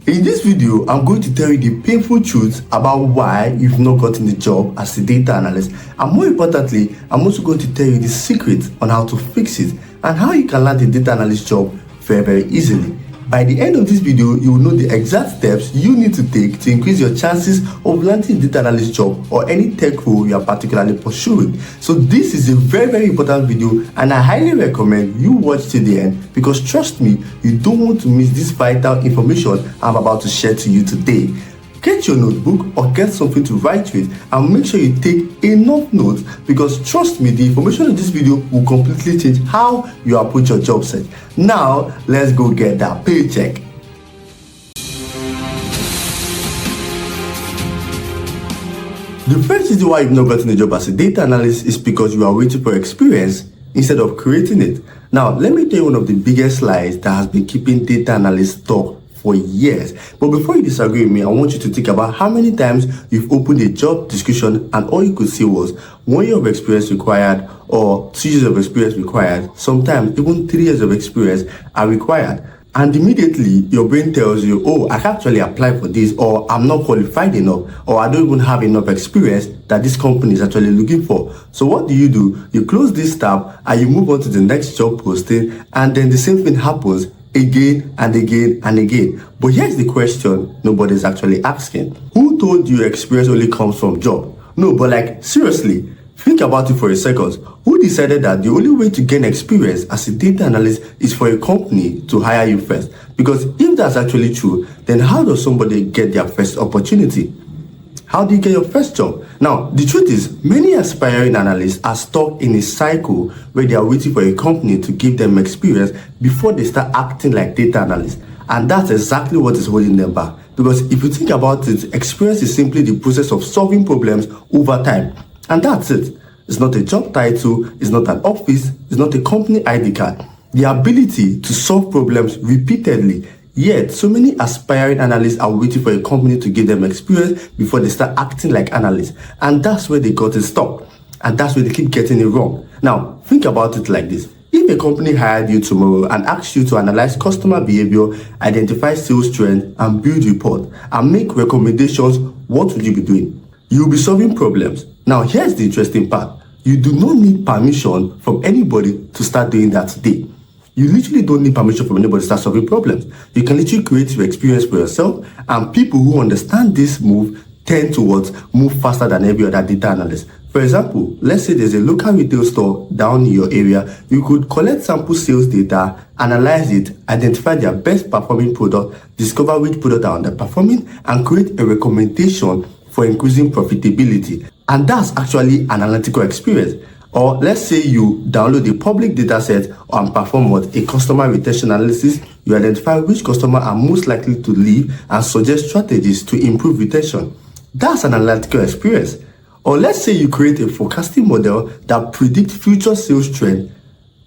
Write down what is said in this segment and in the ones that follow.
In this video, I'm going to tell you the painful truth about why you've not gotten the job as a data analyst. And more importantly, I'm also going to tell you the secret on how to fix it and how you can land a data analyst job very, very easily. By the end of this video, you will know the exact steps you need to take to increase your chances of landing a data analyst job or any tech role you are particularly pursuing. So this is a very, very important video and I highly recommend you watch till the end because trust me, you don't want to miss this vital information I'm about to share to you today. Get your notebook or get something to write with and make sure you take enough notes because trust me, the information in this video will completely change how you approach your job search. Now, let's go get that paycheck. The first reason why you've not gotten a job as a data analyst is because you are waiting for experience instead of creating it. Now, let me tell you one of the biggest lies that has been keeping data analysts stuck for years. But before you disagree with me, I want you to think about how many times you've opened a job description and all you could see was 1 year of experience required or 2 years of experience required. Sometimes even 3 years of experience are required. And immediately your brain tells you, oh, I can actually apply for this, or I'm not qualified enough, or I don't even have enough experience that this company is actually looking for. So what do? You close this tab and you move on to the next job posting, and then the same thing happens again and again and again. But here's the question nobody's actually asking. Who told you experience only comes from job? No, but like seriously, think about it for a second. Who decided that the only way to gain experience as a data analyst is for a company to hire you first? Because if that's actually true, then how does somebody get their first opportunity? How do you get your first job? Now, the truth is, many aspiring analysts are stuck in a cycle where they are waiting for a company to give them experience before they start acting like data analysts. And that's exactly what is holding them back. Because if you think about it, experience is simply the process of solving problems over time. And that's it. It's not a job title, it's not an office, it's not a company ID card. The ability to solve problems repeatedly. Yet, so many aspiring analysts are waiting for a company to give them experience before they start acting like analysts. And that's where they got it stuck. And that's where they keep getting it wrong. Now, think about it like this. If a company hired you tomorrow and asked you to analyze customer behavior, identify sales trends, and build reports, and make recommendations, what would you be doing? You'll be solving problems. Now, here's the interesting part. You do not need permission from anybody to start doing that today. You literally don't need permission from anybody to start solving problems. You can literally create your experience for yourself, and people who understand this tend to move faster than every other data analyst. For example, let's say there's a local retail store down in your area. You could collect sample sales data, analyze it, identify their best performing product, discover which product are underperforming, and create a recommendation for increasing profitability. And that's actually an analytical experience. Or let's say you download a public data set and perform a customer retention analysis. You identify which customers are most likely to leave and suggest strategies to improve retention. That's an analytical experience. Or let's say you create a forecasting model that predicts future sales trend.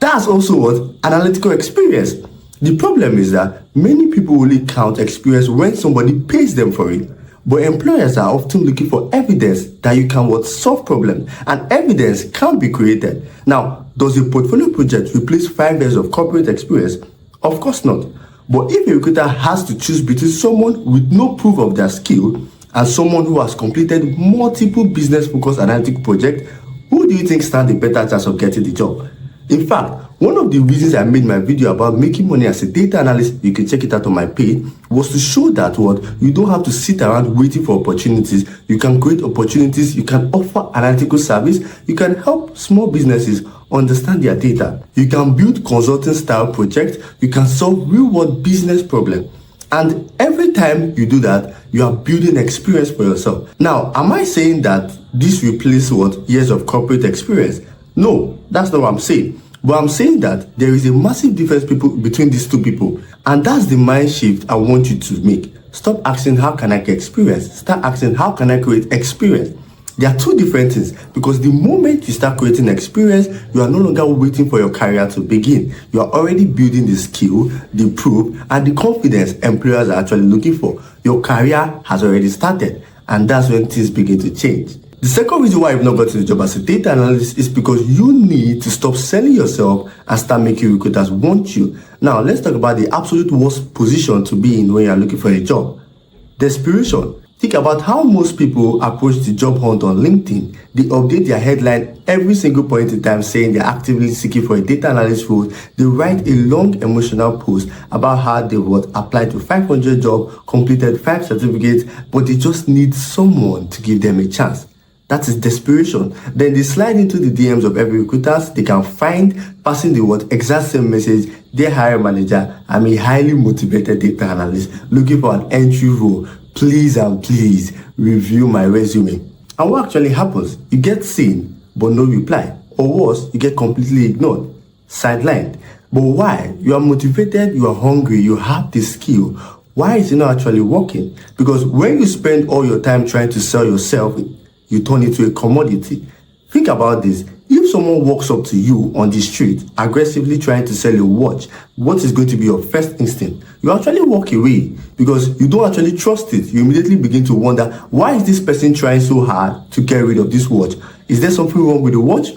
That's also analytical experience. The problem is that many people only count experience when somebody pays them for it. But employers are often looking for evidence that you can solve problems, and evidence can be created. Now, does a portfolio project replace 5 years of corporate experience? Of course not. But if a recruiter has to choose between someone with no proof of their skill and someone who has completed multiple business-focused analytic projects, who do you think stands a better chance of getting the job? In fact, one of the reasons I made my video about making money as a data analyst, you can check it out on my page, was to show that you don't have to sit around waiting for opportunities. You can create opportunities, you can offer analytical service, you can help small businesses understand their data. You can build consulting style projects, you can solve real world business problems. And every time you do that, you are building experience for yourself. Now, am I saying that this replaces years of corporate experience? No, that's not what I'm saying. But I'm saying that there is a massive difference between these two people. And that's the mind shift I want you to make. Stop asking, how can I get experience? Start asking, how can I create experience? There are two different things, because the moment you start creating experience, you are no longer waiting for your career to begin. You are already building the skill, the proof, and the confidence employers are actually looking for. Your career has already started, and that's when things begin to change. The second reason why you've not gotten the job as a data analyst is because you need to stop selling yourself and start making recruiters want you. Now, let's talk about the absolute worst position to be in when you're looking for a job. Desperation. Think about how most people approach the job hunt on LinkedIn. They update their headline every single point in time saying they're actively seeking for a data analyst role. They write a long emotional post about how they would apply to 500 jobs, completed 5 certificates, but they just need someone to give them a chance. That is desperation. Then they slide into the DMs of every recruiter they can find, passing the exact same message. Dear hiring manager, I'm a highly motivated data analyst looking for an entry role. Please and please review my resume. And what actually happens? You get seen, but no reply. Or worse, you get completely ignored, sidelined. But why? You are motivated, you are hungry, you have the skill. Why is it not actually working? Because when you spend all your time trying to sell yourself, you turn into a commodity. Think about this. If someone walks up to you on the street, aggressively trying to sell you a watch, what is going to be your first instinct? You actually walk away because you don't actually trust it. You immediately begin to wonder, why is this person trying so hard to get rid of this watch? Is there something wrong with the watch?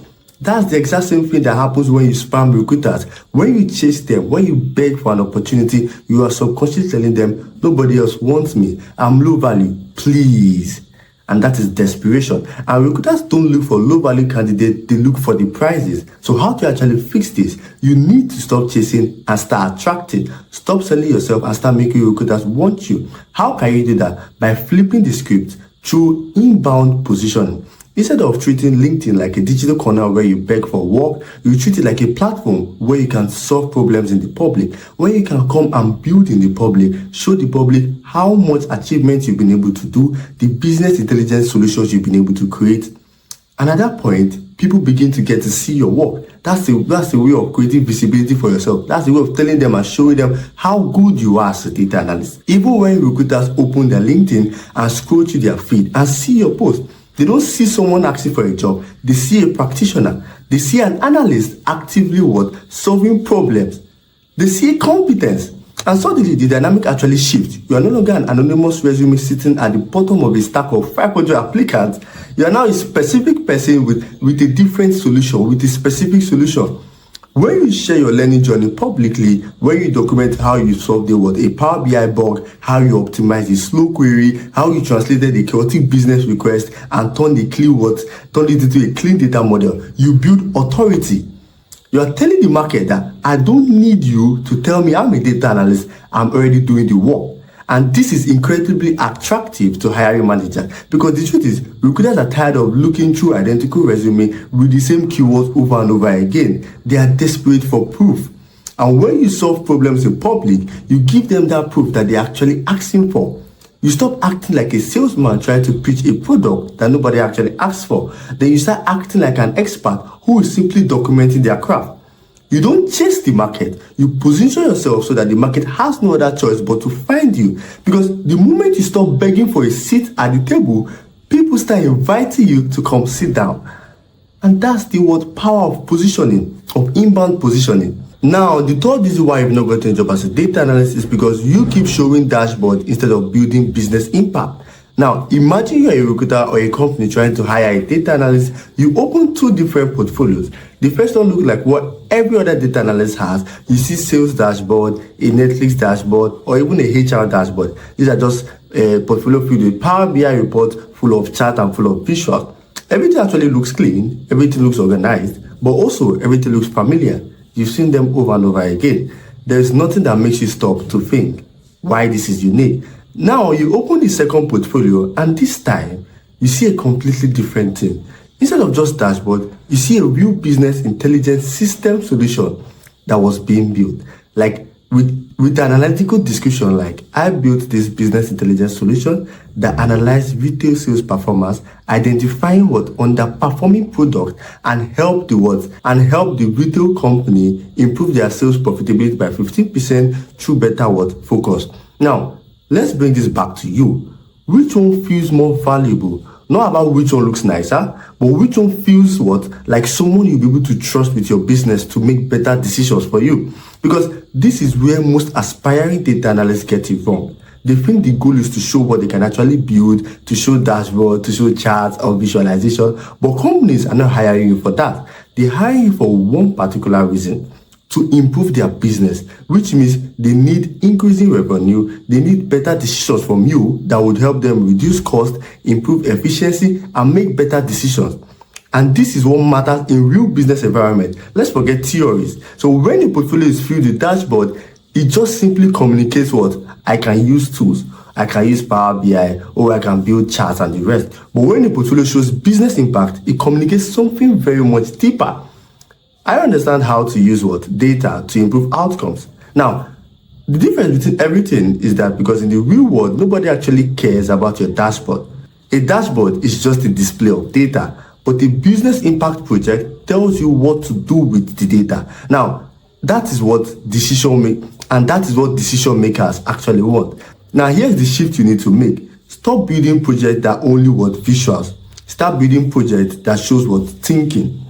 That's the exact same thing that happens when you spam recruiters. When you chase them, when you beg for an opportunity, you are subconsciously telling them, nobody else wants me. I'm low value. Please. And that is desperation. And recruiters don't look for low-value candidates, they look for the prizes. So how to actually fix this? You need to stop chasing and start attracting. Stop selling yourself and start making recruiters want you. How can you do that? By flipping the script through inbound positioning. Instead of treating LinkedIn like a digital corner where you beg for work, you treat it like a platform where you can solve problems in the public, where you can come and build in the public, show the public how much achievement you've been able to do, the business intelligence solutions you've been able to create. And at that point, people begin to get to see your work. That's the way of creating visibility for yourself. That's the way of telling them and showing them how good you are as a data analyst. Even when recruiters open their LinkedIn and scroll through their feed and see your post, they don't see someone asking for a job. They see a practitioner. They see an analyst actively solving problems. They see competence. And suddenly the dynamic actually shifts. You are no longer an anonymous resume sitting at the bottom of a stack of 500 applicants. You are now a specific person with a different solution, with a specific solution. When you share your learning journey publicly, when you document how you solved a Power BI bug, how you optimized a slow query, how you translated a chaotic business request and turned it into a clean data model, you build authority. You are telling the market that I don't need you to tell me I'm a data analyst, I'm already doing the work. And this is incredibly attractive to hiring managers because the truth is, recruiters are tired of looking through identical resume with the same keywords over and over again. They are desperate for proof. And when you solve problems in public, you give them that proof that they're actually asking for. You stop acting like a salesman trying to pitch a product that nobody actually asks for. Then you start acting like an expert who is simply documenting their craft. You don't chase the market. You position yourself so that the market has no other choice but to find you. Because the moment you stop begging for a seat at the table, people start inviting you to come sit down. And that's the power of positioning, of inbound positioning. Now, the third reason why you've not gotten a job as a data analyst is because you keep showing dashboard instead of building business impact. Now, imagine you're a recruiter or a company trying to hire a data analyst. You open 2 different portfolios. The first one looks like what every other data analyst has. You see sales dashboard, a Netflix dashboard, or even a HR dashboard. These are just a portfolio filled with Power BI report full of chart and full of visuals. Everything actually looks clean. Everything looks organized, but also everything looks familiar. You've seen them over and over again. There is nothing that makes you stop to think why this is unique. Now you open the second portfolio and this time you see a completely different thing. Instead of just dashboard, you see a real business intelligence system solution that was being built. Like with an analytical description like, I built this business intelligence solution that analyzed retail sales performance, identifying underperforming product and help the retail company improve their sales profitability by 15% through better focus. Now, let's bring this back to you. Which one feels more valuable? Not about which one looks nicer, but which one feels like someone you'll be able to trust with your business to make better decisions for you. Because this is where most aspiring data analysts get it wrong. They think the goal is to show what they can actually build, to show dashboard, to show charts or visualization. But companies are not hiring you for that. They hire you for one particular reason: to improve their business, which means they need increasing revenue, they need better decisions from you that would help them reduce cost, improve efficiency, and make better decisions. And this is what matters in real business environment. Let's forget theories. So when the portfolio is filled with dashboard, it just simply communicates what? I can use tools. I can use Power BI, or I can build charts and the rest. But when the portfolio shows business impact, it communicates something very much deeper. I understand how to use what? Data to improve outcomes. Now, the difference between everything is that because in the real world, nobody actually cares about your dashboard. A dashboard is just a display of data, but a business impact project tells you what to do with the data. Now, that is what decision makers actually want. Now, here's the shift you need to make. Stop building projects that only want visuals. Start building projects that shows what? Thinking.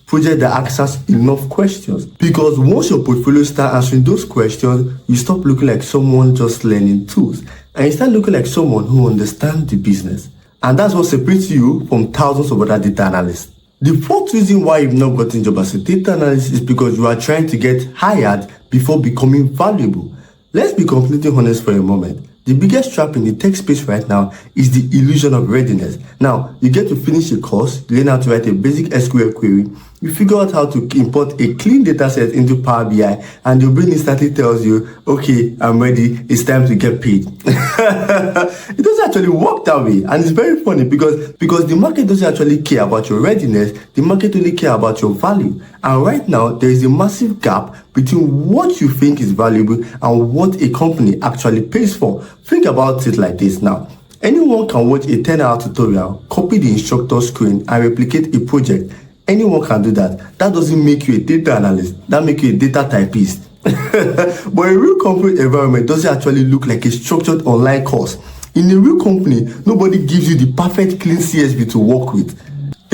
Project that answers enough questions. Because once your portfolio starts answering those questions, you stop looking like someone just learning tools, and you start looking like someone who understands the business. And that's what separates you from thousands of other data analysts. The fourth reason why you've not gotten a job as a data analyst is because you are trying to get hired before becoming valuable. Let's be completely honest for a moment. The biggest trap in the tech space right now is the illusion of readiness. Now, you get to finish a course, you learn how to write a basic SQL query, you figure out how to import a clean data set into Power BI, and your brain instantly tells you, okay, I'm ready, it's time to get paid. It doesn't actually work that way, and it's very funny because the market doesn't actually care about your readiness, the market only care about your value. And right now, there is a massive gap between what you think is valuable and what a company actually pays for. Think about it like this now. Anyone can watch a 10-hour tutorial, copy the instructor's screen, and replicate a project. Anyone can do that. That doesn't make you a data analyst. That makes you a data typist. But a real corporate environment doesn't actually look like a structured online course. In a real company, nobody gives you the perfect clean CSV to work with.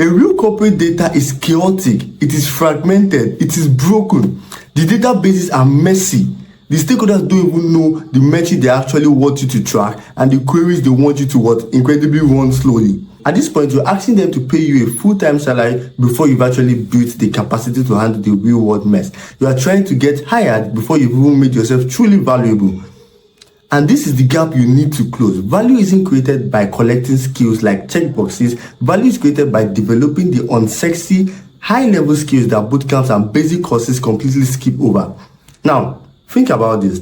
A real corporate data is chaotic, it is fragmented, it is broken. The databases are messy. The stakeholders don't even know the metric they actually want you to track, and the queries they want you to incredibly run slowly. At this point, you're asking them to pay you a full-time salary before you've actually built the capacity to handle the real-world mess. You are trying to get hired before you've even made yourself truly valuable. And this is the gap you need to close. Value isn't created by collecting skills like checkboxes. Value is created by developing the unsexy, high-level skills that bootcamps and basic courses completely skip over. Now, think about this.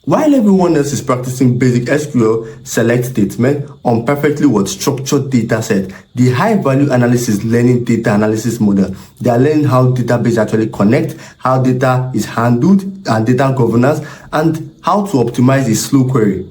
While everyone else is practicing basic SQL select statement on perfectly structured data set, the high-value analyst is learning data analysis model. They are learning how database actually connect, how data is handled, and data governance, and how to optimize a slow query.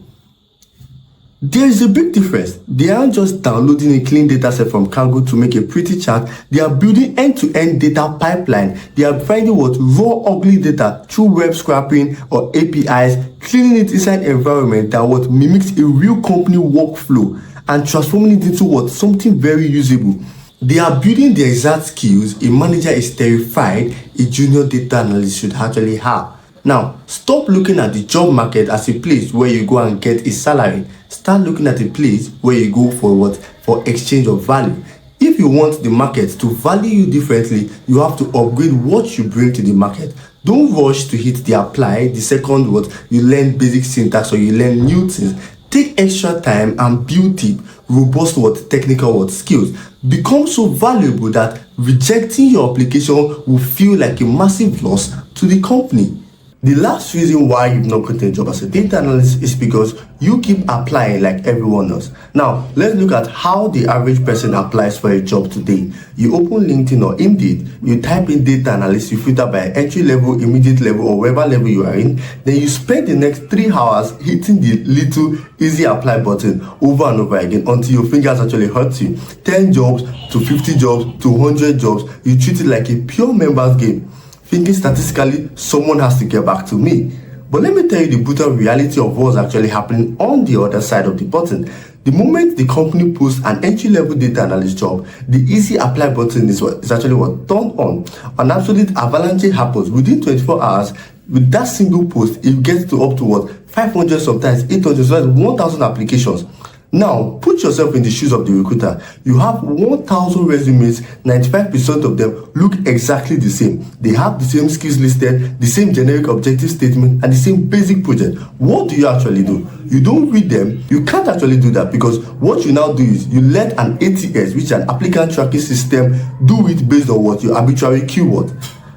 There is a big difference. They aren't just downloading a clean data set from Kaggle to make a pretty chart. They are building end-to-end data pipeline. They are finding raw, ugly data through web scraping or APIs, cleaning it inside environment that mimics a real company workflow and transforming it into something very usable. They are building the exact skills a manager is terrified a junior data analyst should actually have. Now, stop looking at the job market as a place where you go and get a salary. Start looking at a place where you go for exchange of value. If you want the market to value you differently, you have to upgrade what you bring to the market. Don't rush to hit the apply the second you learn basic syntax or you learn new things. Take extra time and build deep, robust technical skills. Become so valuable that rejecting your application will feel like a massive loss to the company. The last reason why you've not gotten a job as a data analyst is because you keep applying like everyone else. Now, let's look at how the average person applies for a job today. You open LinkedIn or Indeed, you type in data analyst, you filter by entry level, immediate level, or whatever level you are in. Then you spend the next 3 hours hitting the little easy apply button over and over again until your fingers actually hurt you. 10 jobs to 50 jobs to 100 jobs, you treat it like a pure members game, thinking statistically someone has to get back to me. But let me tell you the brutal reality of what's actually happening on the other side of the button. The moment the company posts an entry-level data analyst job, the easy apply button is actually turned on. An absolute avalanche happens within 24 hours. With that single post, it gets to up to 500, sometimes 800, sometimes 1,000 applications. Now, put yourself in the shoes of the recruiter. You have 1,000 resumes, 95% of them look exactly the same. They have the same skills listed, the same generic objective statement, and the same basic project. What do you actually do? You don't read them. You can't actually do that, because what you now do is you let an ATS, which is an applicant tracking system, do it based on what your arbitrary keyword.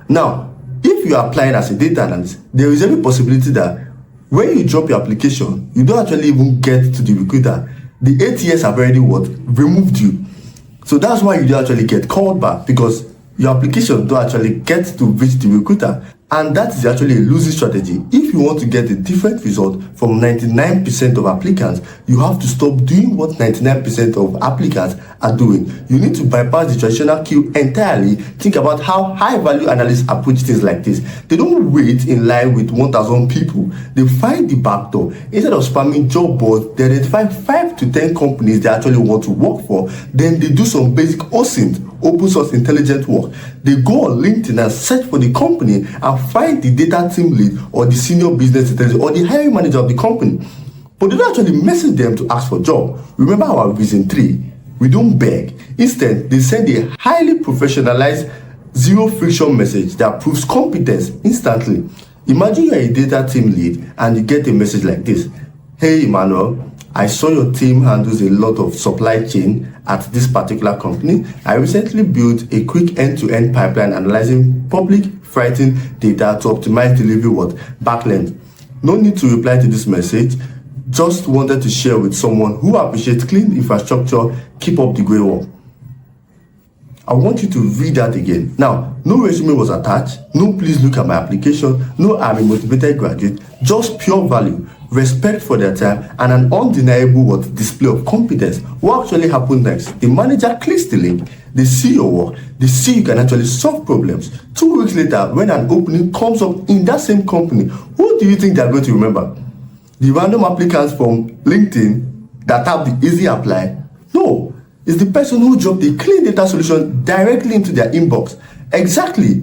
Now, if you are applying as a data analyst, there is every possibility that when you drop your application, you don't actually even get to the recruiter. The ATS have already removed you. So that's why you don't actually get called back, because your application don't actually get to reach the recruiter. And that is actually a losing strategy. If you want to get a different result from 99% of applicants, you have to stop doing what 99% of applicants are doing. You need to bypass the traditional queue entirely. Think about how high-value analysts approach things like this. They don't wait in line with 1,000 people. They find the back door. Instead of spamming job boards, they identify 5 to 10 companies they actually want to work for. Then they do some basic OSINT, open source intelligent work. They go on LinkedIn and search for the company and find the data team lead or the senior business intelligence or the hiring manager of the company. But they don't actually message them to ask for a job. Remember our reason 3. We don't beg. Instead, they send a highly professionalized, zero friction message that proves competence instantly. Imagine you're a data team lead and you get a message like this. Hey Emmanuel, I saw your team handles a lot of supply chain at this particular company. I recently built a quick end-to-end pipeline analyzing public freighting data to optimize delivery backlink. No need to reply to this message. Just wanted to share with someone who appreciates clean infrastructure. Keep up the great work. I want you to read that again. Now, no resume was attached. No, please look at my application. No, I'm a motivated graduate. Just pure value, respect for their time, and an undeniable display of competence. What actually happened next? The manager clicks the link. They see your work. They see you can actually solve problems. 2 weeks later, when an opening comes up in that same company, who do you think they're going to remember? The random applicants from LinkedIn that have the easy apply? No, it's the person who dropped the clean data solution directly into their inbox. Exactly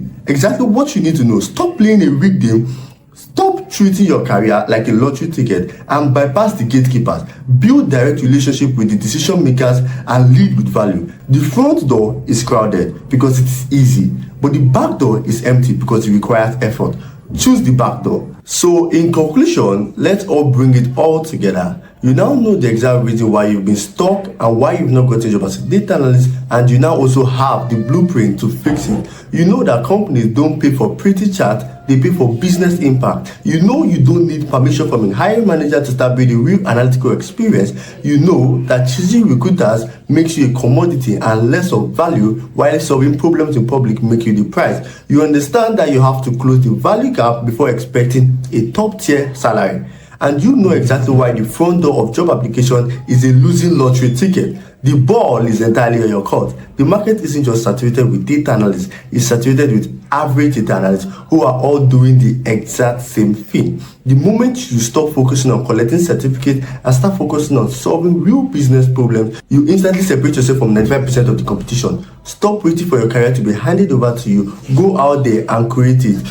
what you need to know. Stop playing a weak game. Stop treating your career like a lottery ticket and bypass the gatekeepers. Build direct relationship with the decision makers and lead with value. The front door is crowded because it's easy, but the back door is empty because it requires effort. Choose the back door. So in conclusion, let's all bring it all together. You now know the exact reason why you've been stuck and why you've not gotten a job as a data analyst, and you now also have the blueprint to fix it. You know that companies don't pay for pretty chat, they pay for business impact. You know you don't need permission from a hiring manager to start building real analytical experience. You know that choosing recruiters makes you a commodity and less of value, while solving problems in public make you the price. You understand that you have to close the value gap before expecting a top tier salary. And you know exactly why the front door of job application is a losing lottery ticket. The ball is entirely on your court. The market isn't just saturated with data analysts, it's saturated with average data analysts who are all doing the exact same thing. The moment you stop focusing on collecting certificates and start focusing on solving real business problems, you instantly separate yourself from 95% of the competition. Stop waiting for your career to be handed over to you. Go out there and create it.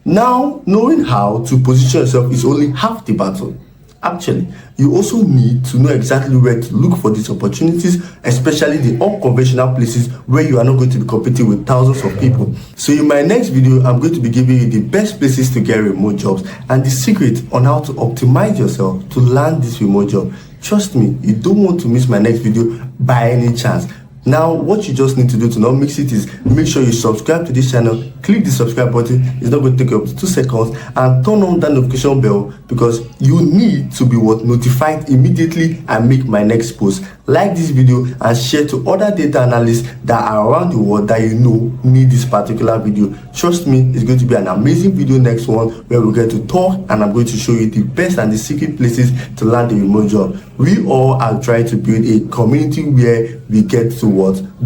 Now, knowing how to position yourself is only half the battle. Actually, you also need to know exactly where to look for these opportunities, especially the unconventional places where you are not going to be competing with thousands of people. So in my next video, I'm going to be giving you the best places to get remote jobs and the secret on how to optimize yourself to land this remote job. Trust me, you don't want to miss my next video by any chance. Now, what you just need to do to not miss it is make sure you subscribe to this channel, click the subscribe button, it's not going to take up to 2 seconds, and turn on that notification bell because you need to be notified immediately and make my next post. Like this video and share to other data analysts that are around the world that you know need this particular video. Trust me, it's going to be an amazing video next one where we get to talk and I'm going to show you the best and the secret places to land a remote job. We all are trying to build a community where we get to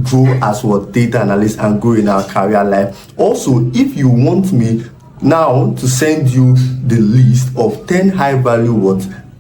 grow as data analysts and grow in our career life. Also, if you want me now to send you the list of 10 high value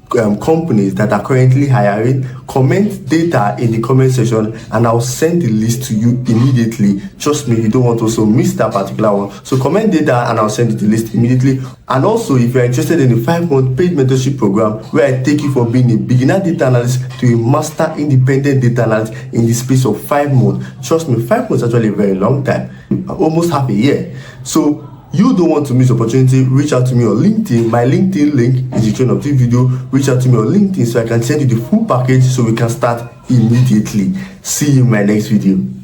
companies that are currently hiring, comment data in the comment section and I'll send the list to you immediately. Trust me, you don't want to also miss that particular one. So comment data and I'll send you the list immediately. And also, if you're interested in a 5-month paid mentorship program where I take you from being a beginner data analyst to a master independent data analyst in the space of 5 months, trust me, 5 months is actually a very long time, almost half a year. So you don't want to miss the opportunity. Reach out to me on LinkedIn. My LinkedIn link is in the description of this video. Reach out to me on LinkedIn so I can send you the full package so we can start immediately. See you in my next video.